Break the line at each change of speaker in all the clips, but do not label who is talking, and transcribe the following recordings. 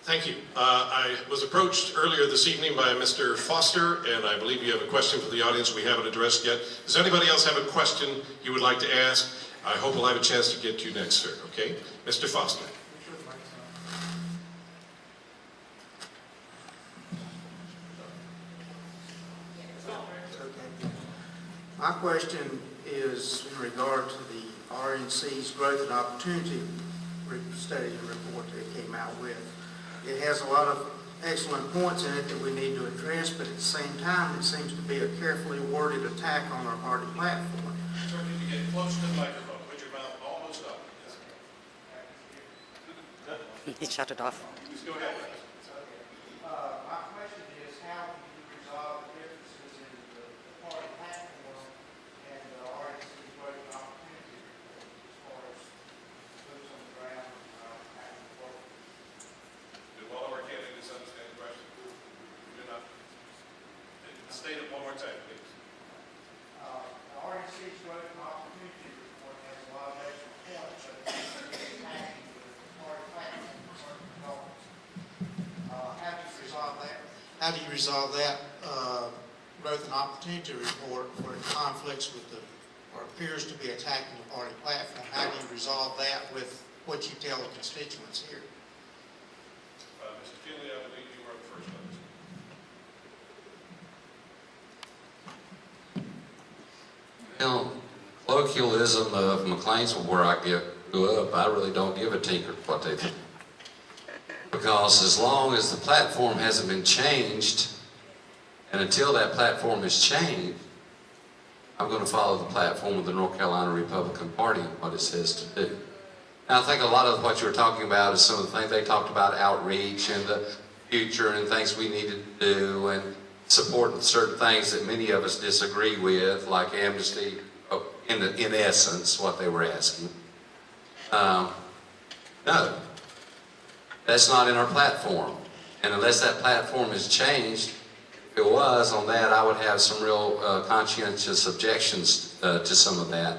Thank you. I was approached earlier this evening by Mr. Foster, and I believe you have a question for the audience we haven't addressed yet. Does anybody else have a question you would like to ask? I hope we'll have a chance to get to you next, sir. Okay? Mr. Foster.
My question is in regard to the RNC's Growth and Opportunity Study and report that it came out with. It has a lot of excellent points in it that we need to address, but at the same time, it seems to be a carefully worded attack on our party platform.
Sir, can you get close to the microphone? Put your mouth almost up.
He shut it off.
Please go ahead.
My question is, how do you resolve the differences in the party platform and the RNC's Growth and Opportunity report as far as boots on the ground and work?
Do all of our candidates understand the question? Do not. State it one more time, please.
The RNC's Growth and Opportunity report has a lot of excellent points, but it's attacking the party platform for certain goals. How do you resolve that? How do you resolve that Growth and Opportunity report where it conflicts with the, or appears to be attacking the party platform? How do you resolve that with what you tell the constituents here?
Mr. Finley, I believe you were up first on this.
Well, colloquialism of McLeansville, where I grew up, I really don't give a tinker what they think. Because as long as the platform hasn't been changed, and until that platform is changed, I'm going to follow the platform of the North Carolina Republican Party and what it says to do. Now, I think a lot of what you were talking about is some of the things they talked about, outreach and the future and things we needed to do and supporting certain things that many of us disagree with, like amnesty, in essence, what they were asking. No, that's not in our platform. And unless that platform is changed, if it was on that, I would have some real conscientious objections to some of that.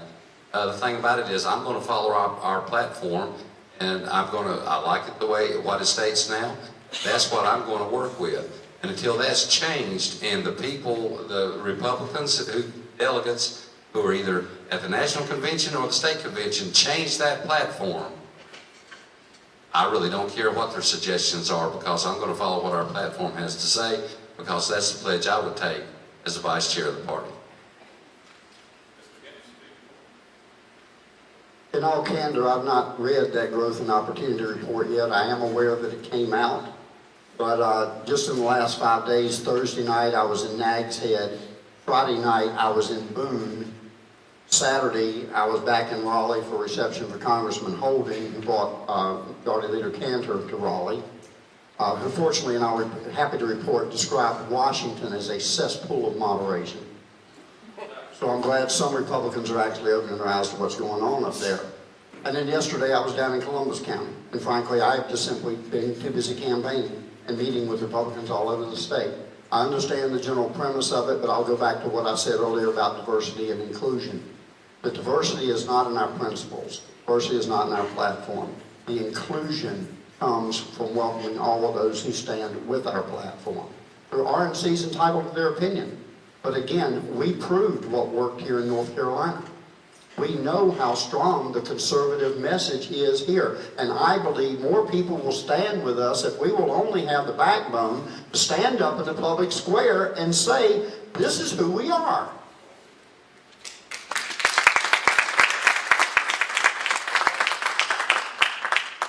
The thing about it is I'm going to follow our platform, and I like it the way, what it states now. That's what I'm going to work with. And until that's changed, and the people, the Republicans, delegates who are either at the National Convention or the State Convention change that platform, I really don't care what their suggestions are, because I'm going to follow what our platform has to say, because that's the pledge I would take as the vice chair of the party.
In all candor, I've not read that Growth and Opportunity report yet. I am aware that it came out. But just in the last 5 days, Thursday night I was in Nags Head. Friday night I was in Boone. Saturday I was back in Raleigh for a reception for Congressman Holding, who brought Majority Leader Cantor to Raleigh. Who fortunately, and I'm happy to report, described Washington as a cesspool of moderation. So I'm glad some Republicans are actually opening their eyes to what's going on up there. And then yesterday I was down in Columbus County. And frankly, I've just simply been too busy campaigning and meeting with Republicans all over the state. I understand the general premise of it, but I'll go back to what I said earlier about diversity and inclusion. The diversity is not in our principles. Diversity is not in our platform. The inclusion comes from welcoming all of those who stand with our platform. The RNC is entitled to their opinion. But again, we proved what worked here in North Carolina. We know how strong the conservative message is here. And I believe more people will stand with us if we will only have the backbone to stand up in the public square and say, this is who we are.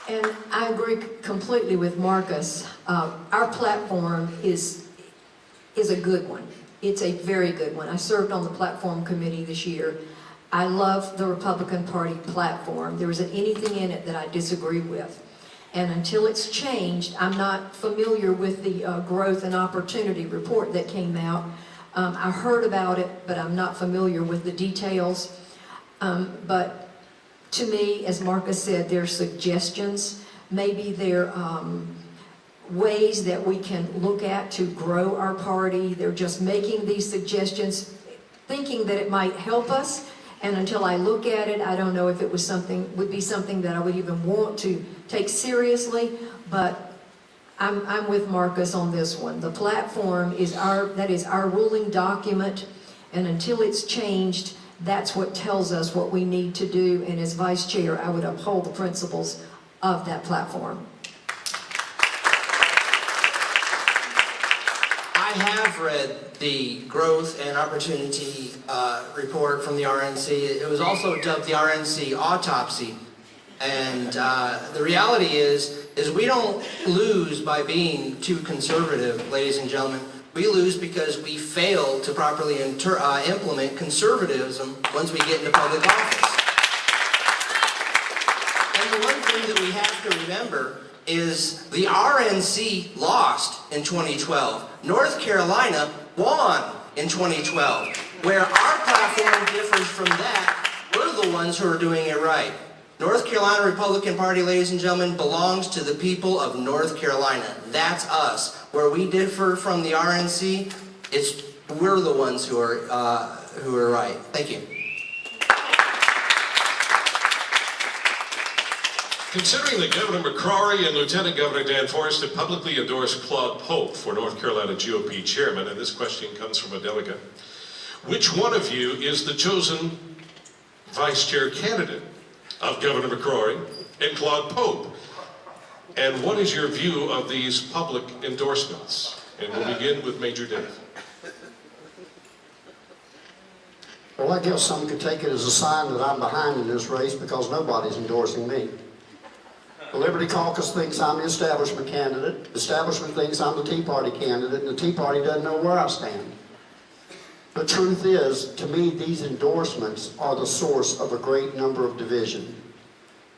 And I agree completely with Marcus. Our platform is a good one. It's a very good one. I served on the platform committee this year. I love the Republican Party platform. There isn't anything in it that I disagree with. And until it's changed, I'm not familiar with the Growth and Opportunity report that came out. I heard about it, but I'm not familiar with the details. But to me, as Marcus said, they're suggestions. Maybe they're ways that we can look at to grow our party. They're just making these suggestions, thinking that it might help us. And until I look at it, I don't know if it was would be something that I would even want to take seriously. But I'm with Marcus on this one. The platform is that is our ruling document, and until it's changed, that's what tells us what we need to do, and as vice chair, I would uphold the principles of that platform.
I have read the growth and opportunity report from the RNC. It was also dubbed the RNC autopsy. And the reality is we don't lose by being too conservative, ladies and gentlemen. We lose because we fail to properly implement conservatism once we get into public office. And the one thing that we have to remember is the RNC lost in 2012. North Carolina won in 2012. Where our platform differs from that, we're the ones who are doing it right. North Carolina Republican Party, ladies and gentlemen, belongs to the people of North Carolina. That's us. Where we differ from the RNC, we're the ones who are right. Thank you.
Considering that Governor McCrory and Lieutenant Governor Dan Forest have publicly endorsed Claude Pope for North Carolina GOP chairman, and this question comes from a delegate, which one of you is the chosen vice chair candidate of Governor McCrory and Claude Pope? And what is your view of these public endorsements? And we'll begin with Major Dave.
Well, I guess some could take it as a sign that I'm behind in this race because nobody's endorsing me. The Liberty Caucus thinks I'm the establishment candidate. The establishment thinks I'm the Tea Party candidate, and the Tea Party doesn't know where I stand. The truth is, to me, these endorsements are the source of a great number of division.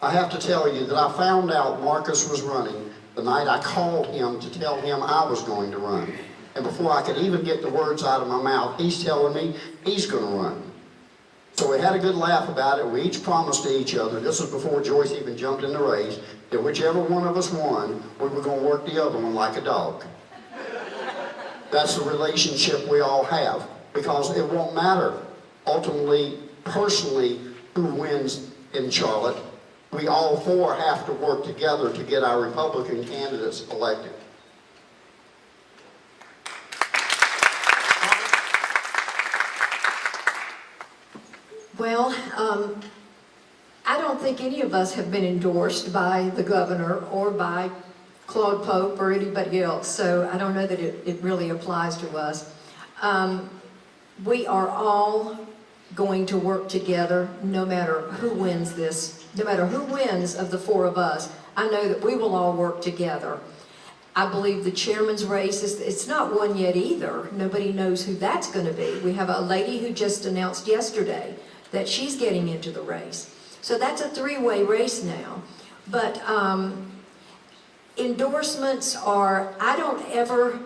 I have to tell you that I found out Marcus was running the night I called him to tell him I was going to run. And before I could even get the words out of my mouth, he's telling me he's going to run. So we had a good laugh about it. We each promised to each other, this was before Joyce even jumped in the race, that whichever one of us won, we were going to work the other one like a dog. That's the relationship we all have. Because it won't matter, ultimately, personally, who wins in Charlotte. We all four have to work together to get our Republican candidates elected.
Well, I don't think any of us have been endorsed by the governor or by Claude Pope or anybody else, so I don't know that it really applies to us. We are all going to work together no matter who wins this, no matter who wins of the four of us. I know that we will all work together. I believe the chairman's race it's not won yet either. Nobody knows who that's going to be. We have a lady who just announced yesterday that she's getting into the race. So that's a three-way race now. But endorsements are, I don't ever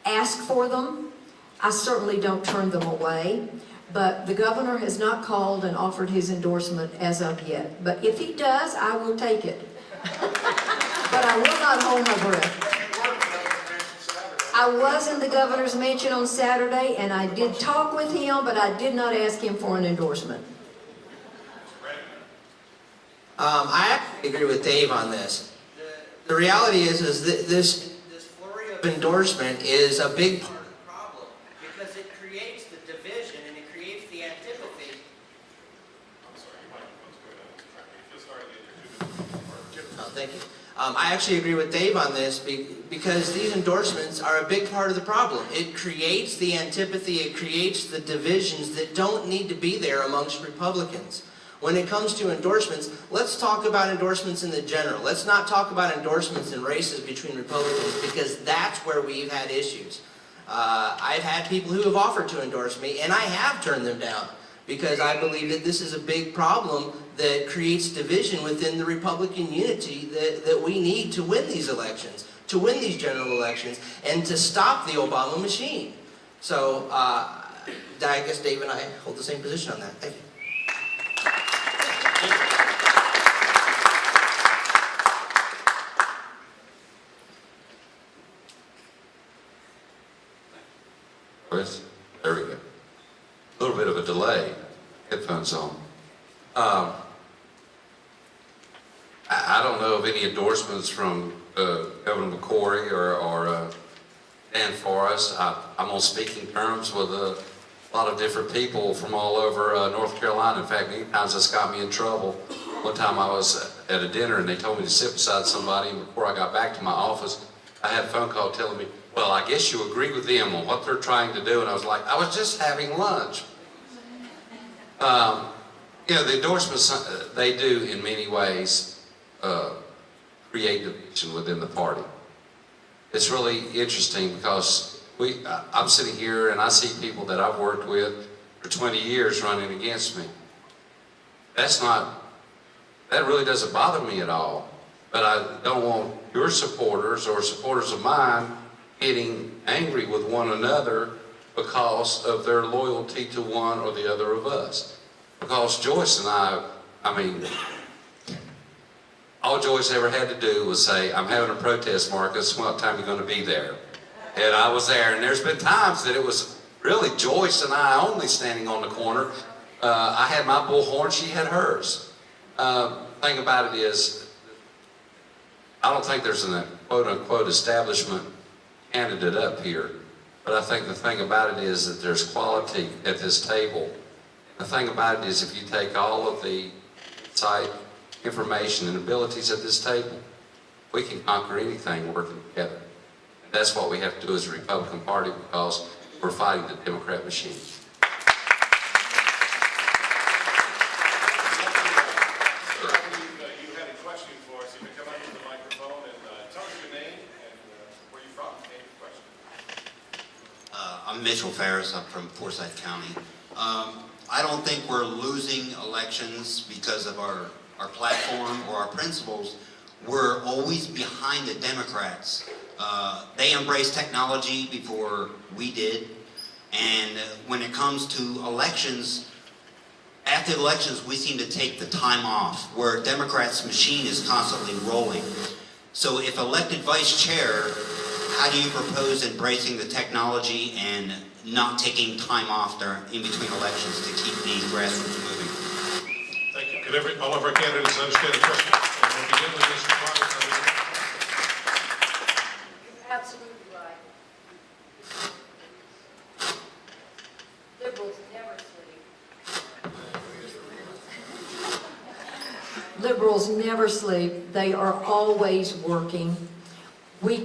ask for them. I certainly don't turn them away, but the governor has not called and offered his endorsement as of yet. But if he does, I will take it. But I will not hold my breath. I was in the governor's mansion on Saturday, and I did talk with him, but I did not ask him for an endorsement.
I actually agree with Dave on this. The reality is that this flurry of endorsement is a big part of the problem because it creates the division and it creates the antipathy.
I'm sorry, you might want to go ahead and try to just start the
Oh, thank you. I actually agree with Dave on this because these endorsements are a big part of the problem. It creates the antipathy, it creates the divisions that don't need to be there amongst Republicans. When it comes to endorsements, let's talk about endorsements in the general. Let's not talk about endorsements in races between Republicans because that's where we've had issues. I've had people who have offered to endorse me and I have turned them down because I believe that this is a big problem that creates division within the Republican unity that we need to win these elections, to win these general elections, and to stop the Obama machine. So I guess Dave and I hold the same position on that. Thank you.
There we go. A little bit of a delay. Headphones on. I don't know of any endorsements from Governor McCory or Dan Forrest. I'm on speaking terms with a lot of different people from all over North Carolina. In fact, many times that's got me in trouble. One time I was at a dinner and they told me to sit beside somebody, and before I got back to my office, I had a phone call telling me, well, I guess you agree with them on what they're trying to do. And I was like, I was just having lunch. You know, the endorsements, they do in many ways create division within the party. It's really interesting because I'm sitting here and I see people that I've worked with for 20 years running against me. That really doesn't bother me at all. But I don't want your supporters or supporters of mine getting angry with one another because of their loyalty to one or the other of us. Because Joyce and I mean, all Joyce ever had to do was say, I'm having a protest, Marcus, what time are you going to be there? And I was there, and there's been times that it was really Joyce and I only standing on the corner. I had my bullhorn, she had hers. Thing about it is, I don't think there's a quote-unquote establishment candidate up here, but I think the thing about it is that there's quality at this table. The thing about it is if you take all of the insight, information, and abilities at this table, we can conquer anything working together. And that's what we have to do as a Republican Party because we're fighting the Democrat machine.
You had a question for us. You can come up to the microphone and tell us your name and where you're from. Name your question.
I'm Mitchel Farris. I'm from Forsyth County. I don't think we're losing elections because of our platform or our principles. We're always behind the Democrats. They embraced technology before we did. And when it comes to elections, after elections, we seem to take the time off, where Democrats' machine is constantly rolling. So if elected vice chair, how do you propose embracing the technology and not taking time off in between elections to keep the grassroots moving?
Thank you. Could all of our candidates understand the question? And we'll begin with Mr. Farris.
Absolutely right. Liberals never sleep. Liberals never sleep. They are always working. We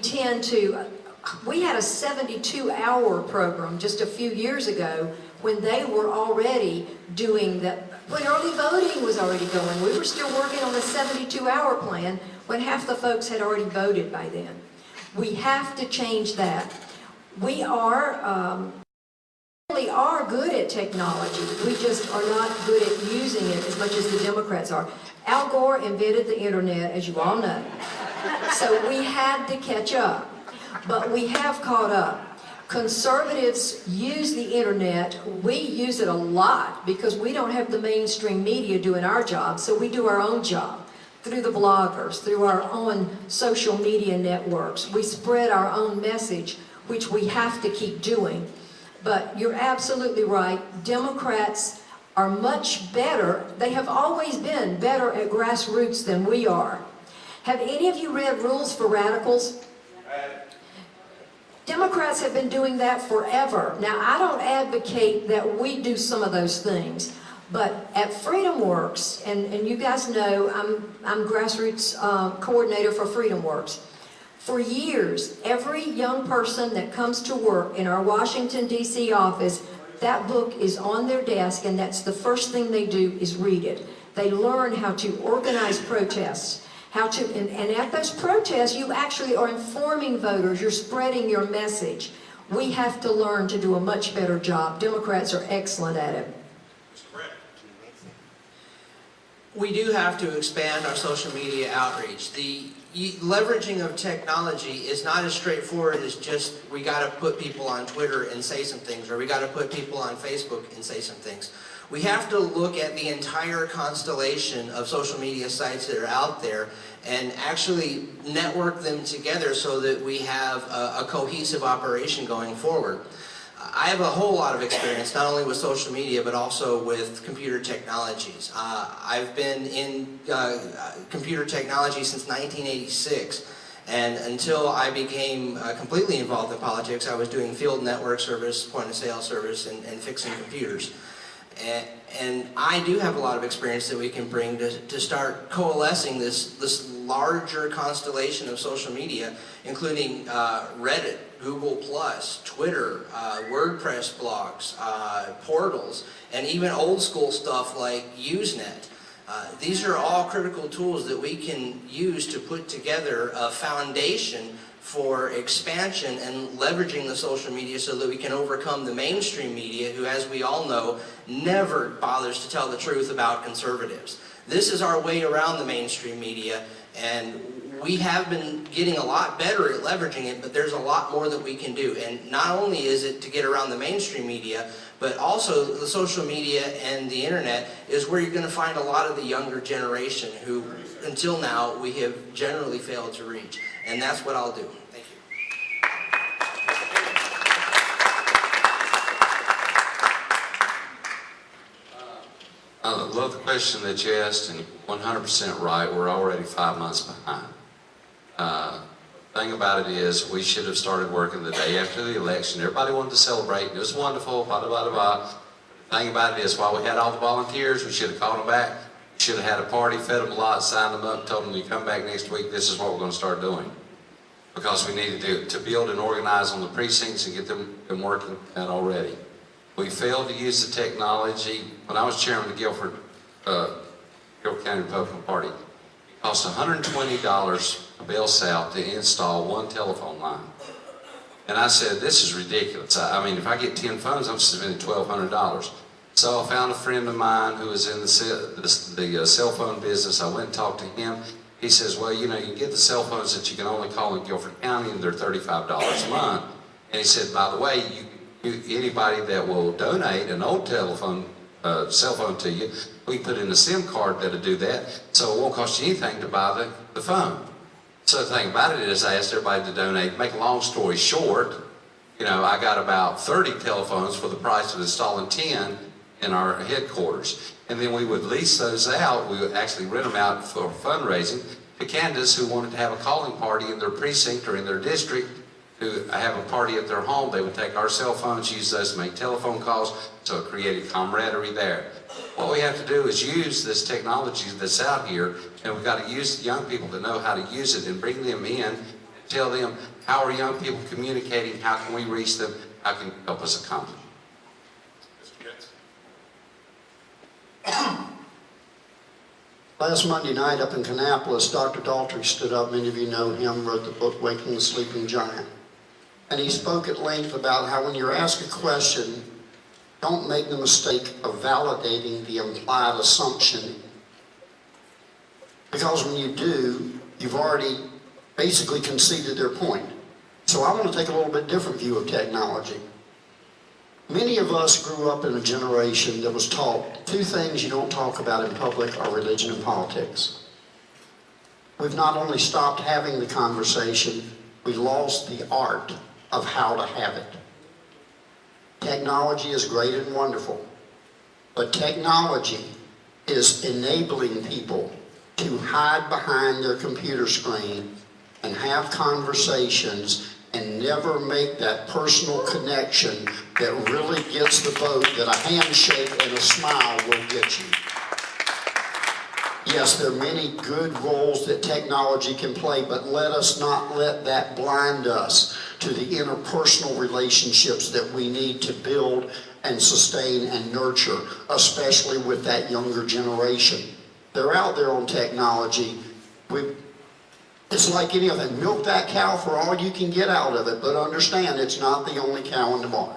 had a 72-hour program just a few years ago when they were already doing that, when early voting was already going. We were still working on a 72-hour plan when half the folks had already voted by then. We have to change that. We really are good at technology. We just are not good at using it as much as the Democrats are. Al Gore invented the internet, as you all know. So we had to catch up. But we have caught up. Conservatives use the internet. We use it a lot because we don't have the mainstream media doing our job, so we do our own job through the bloggers, through our own social media networks. We spread our own message, which we have to keep doing. But you're absolutely right. Democrats are much better. They have always been better at grassroots than we are. Have any of you read Rules for Radicals? Democrats have been doing that forever. Now, I don't advocate that we do some of those things, but at FreedomWorks, and you guys know I'm grassroots coordinator for FreedomWorks. For years, every young person that comes to work in our Washington, D.C. office, that book is on their desk, and that's the first thing they do is read it. They learn how to organize protests. And at those protests, you actually are informing voters, you're spreading your message. We have to learn to do a much better job. Democrats are excellent at it.
We do have to expand our social media outreach. The leveraging of technology is not as straightforward as just we got to put people on Twitter and say some things, or we got to put people on Facebook and say some things. We have to look at the entire constellation of social media sites that are out there and actually network them together so that we have a cohesive operation going forward. I have a whole lot of experience, not only with social media, but also with computer technologies. I've been in computer technology since 1986. And until I became completely involved in politics, I was doing field network service, point of sale service, and fixing computers. And I do have a lot of experience that we can bring to start coalescing this larger constellation of social media, including Reddit, Google+, Twitter, WordPress blogs, portals, and even old school stuff like Usenet. These are all critical tools that we can use to put together a foundation for expansion and leveraging the social media so that we can overcome the mainstream media, who, as we all know, never bothers to tell the truth about conservatives. This is our way around the mainstream media, and we have been getting a lot better at leveraging it, but there's a lot more that we can do. And not only is it to get around the mainstream media, but also the social media and the internet is where you're going to find a lot of the younger generation who, until now, we have generally failed to reach. And that's what I'll do. Thank you.
I love the question that you asked, and 100% right. We're already 5 months behind. The thing about it is, we should have started working the day after the election. Everybody wanted to celebrate. It was wonderful, blah, blah, blah, blah. The thing about it is, while we had all the volunteers, we should have called them back. We should have had a party, fed them a lot, signed them up, told them, you come back next week, this is what we're going to start doing. Because we needed to build and organize on the precincts and get them working out already. We failed to use the technology. When I was chairman of the Guilford County Republican Party, it cost $120 a Bell South to install one telephone line. And I said, this is ridiculous. I mean, if I get 10 phones, I'm spending $1,200. So I found a friend of mine who was in the cell phone business. I went and talked to him. He says, well, you know, you get the cell phones that you can only call in Guilford County, and they're $35 a month. And he said, by the way, anybody that will donate an old telephone, cell phone to you, we put in a SIM card that'll do that, so it won't cost you anything to buy the phone. So the thing about it is, I asked everybody to donate. Make a long story short, you know, I got about 30 telephones for the price of installing 10 in our headquarters. And then we would lease those out. We would actually rent them out for fundraising to candidates who wanted to have a calling party in their precinct or in their district, who have a party at their home. They would take our cell phones, use those to make telephone calls, so it created camaraderie there. What we have to do is use this technology that's out here, and we've got to use the young people to know how to use it and bring them in and tell them, how are young people communicating, how can we reach them, how can you help us accomplish.
Last Monday night up in Kannapolis, Dr. Daltrey stood up, many of you know him, wrote the book Waking the Sleeping Giant. And he spoke at length about how when you're asked a question, don't make the mistake of validating the implied assumption. Because when you do, you've already basically conceded their point. So I want to take a little bit different view of technology. Many of us grew up in a generation that was taught two things you don't talk about in public are religion and politics. We've not only stopped having the conversation, we lost the art of how to have it. Technology is great and wonderful, but technology is enabling people to hide behind their computer screen and have conversations and never make that personal connection that really gets the vote that a handshake and a smile will get you. Yes, there are many good roles that technology can play, but let us not let that blind us to the interpersonal relationships that we need to build and sustain and nurture, especially with that younger generation. They're out there on technology. It's like any other. Milk that cow for all you can get out of it, but understand it's not the only cow in the barn.